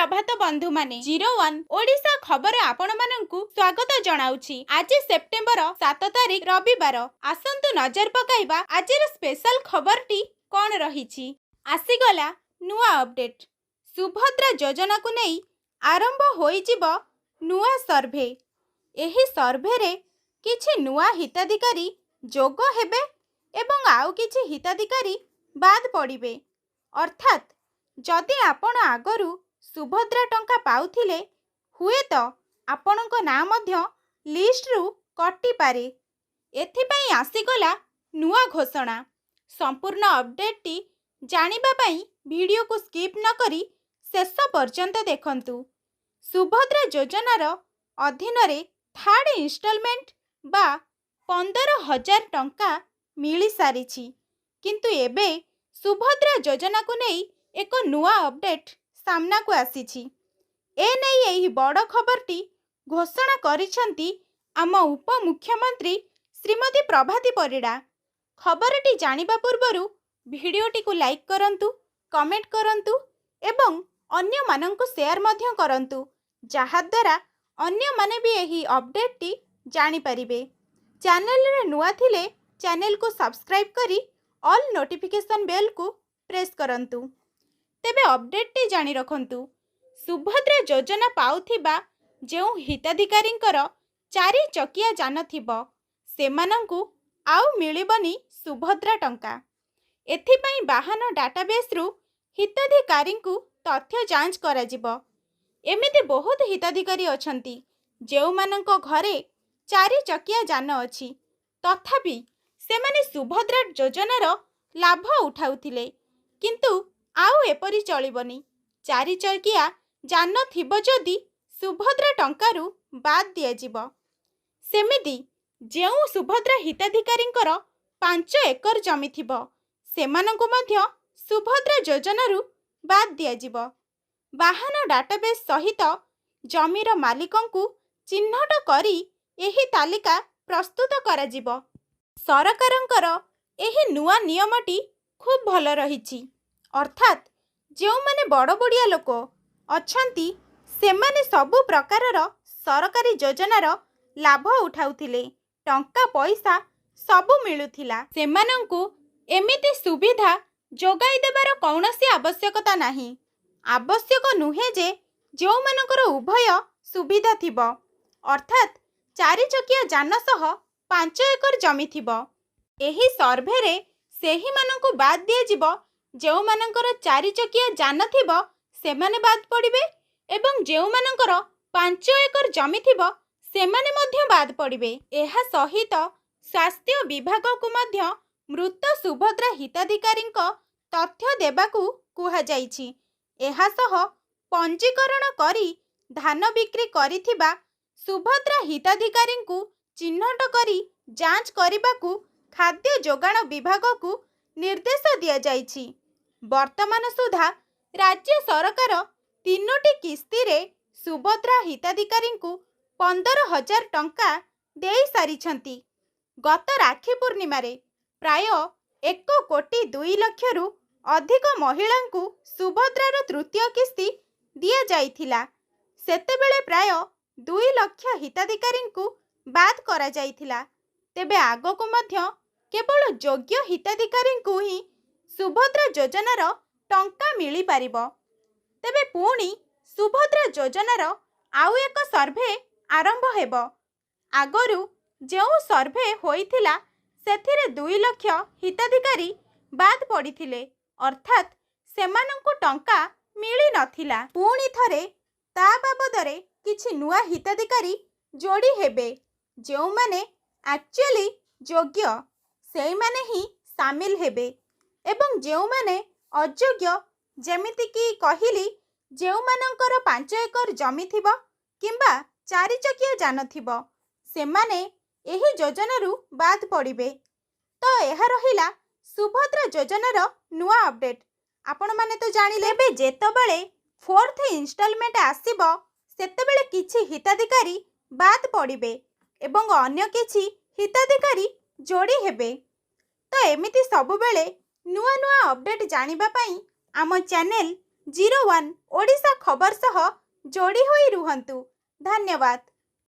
सुप्रभात बंधु माने 01 ओडिशा खबर आपण मानंकु स्वागत जणाउछि। आज सेप्टेम्बर 7 तारिख रविवार। आसंतु नजर पकाइबा आजिर स्पेशल खबरटी कोन रहिछि। आसीगला नुआ अपडेट। सुभद्रा योजना को नै आरंभ होइजिबो नुआ सर्वे। एही सर्वे रे किछि नुआ हिताधिकारी जोग हेबे एवं आउ किछि हिताधिकारी बाद पड़िबे। अर्थात जदि आपण आगरु सुभद्रा टंका पाउथिले हुए तो आपणक नाम मध्य लिस्ट रु कटि पारे। एथिपई आसीगला नुआ घोषणा। संपूर्ण अपडेट टी जानिबा पई वीडियो को स्किप न करी शेष पर्यंत देखंतु। सुभद्रा योजनार अधीन रे थर्ड इंस्टॉलमेंट बा 15,000 टंका मिली सारिछि। किंतु एबे सुभद्रा योजना को नै एक नुआ अपडेट सामना को आसीछि। ए नै एही बड़ खबरटी घोषणा करिसंती आम उपमुख्यमंत्री श्रीमती प्रभाती परिडा। खबरटी जानिबा पूर्वरु भिडियोटी को लाइक करंतु, कमेंट करंतु एवं अन्य मानंकु शेयर मध्य करंतु, जहा द्वारा अन्य माने भी एही अपडेट टी जानि परिबे। चैनल रे नुआ थिले चैनल को सब्सक्राइब करी ऑल नोटिफिकेशन बेल को प्रेस करंतु। तेबे अपडेट टी जानि रखंतु। सुभद्रा योजना पाउथिबा जेउ हिताधिकारींकर 4 चकिया जान थिबो सेमानंकु आउ मिलिबनी सुभद्रा टंका। एथिपई वाहन डाटाबेस रु हिताधिकारींकु तथ्य जांच करा जिवो। एमिति बहुत हिताधिकारी अछंती जेउ मानंको घरे 4 चकिया जान अछि, तथापि सेमाने सुभद्रा योजनार लाभ उठाउथिले। किंतु आउ एपरि चलिबनी। 4 चकिया जान थिबो जदि सुभद्रा टंकारु बाद दिया जिवो। सेमिति जेउ सुभद्रा हिताधिकारींकर 5 एकर जमी थिबो सेमानंकु मध्य सुभद्रा योजनारु बाद दिया जिवो। वाहन डाटाबेस सहित जमीर मालिकंकु चिन्हट करी एही तालिका प्रस्तुत करा जिवो। सरकारंकर एही नुआ नियमटी खूब भल रहिछि। अर्थात जो माने बड़ बड़िया लोक अछंती सेमाने सबु प्रकारर सरकारी योजनार लाभ उठाउथिले। टंका पैसा सबु मिलुथिला। सेमानंकु एमिति सुविधा जोगाई देबार कौनसी आवश्यकता नाही। आवश्यक नुहे जे जो मानकर उभय सुविधा थिबो, अर्थात 4 चकिया जान सह 5 एकर जमी थिबो। एही सर्वे रे सेही मानंकु बाद दिया जिवो जेउ मानकर 4 चकिया जान थिबो सेमाने बाद पड़िबे एवं जेउ मानकर 5 एकर जमी थिबो सेमाने मध्य बाद पड़िबे। एहा सहित स्वास्थ्य विभाग को मध्य मृत सुभद्रा हिताधिकारींक तथ्य देबाकू कुहा जाइछि। एहा सह पंजीकरण करी धान बिक्री करिथिबा सुभद्रा हिताधिकारींकु चिन्हट करी जांच करिबाकू खाद्य जोगाण विभाग को निर्देश दिया जाइछि। वर्तमान सुधा राज्य सरकार 3टी किस्ती रे सुभद्रा हिताधिकारींकु 15,000 टंका देई सारिछंती। गत राखी पूर्णिमा रे प्राय 1,02 लाख रु अधिक महिलांकु सुभद्रार तृतीय किस्ती दिया जाइथिला। सेतेबेले प्राय 2 लाख हिताधिकारींकु बाद करा जाइथिला। तेबे आगको मध्य केवल योग्य हिताधिकारींकु ही सुभद्रा योजनार टंका मिली पारिबो। तेबे पुणी सुभद्रा योजनार आउ एक सर्वे आरंभ हेबो। आगरु जेउ सर्वे होइथिला सेथिरे 2 लाख हिताधिकारी बाद पड़िथिले, अर्थात सेमानंकु टंका मिली नथिला। पुणी थरे ता बाबदरे किछि नुआ हिताधिकारी जोड़ी हेबे। जेउ माने एक्चुअली योग्य सेई माने ही शामिल हेबे एवं जेउ माने अयोग्य जेमिति की कहिली जेउ मानकर 5 एकर जमी थिबो किंबा 4 चकिया जान थिबो सेमाने एही योजनारु बाद पड़िबे। तो एहा रहिला सुभद्रा योजनार नुआ अपडेट। आपण माने तो जानिले बे जेतबेले 4th इंस्टॉलमेंट आसीबो सेतबेले किछि हिताधिकारी बाद पड़िबे एवं अन्य किछि हिताधिकारी जोड़ी हेबे। तो एमिति सबु बेले नुआ नुआ अपडेट जानिबा पई आम चैनल 01 ଓଡ଼ିଶା ଖବର ସହ ଯୋଡ଼ି ହୋଇ ରୁହନ୍ତୁ। ଧନ୍ୟବାଦ।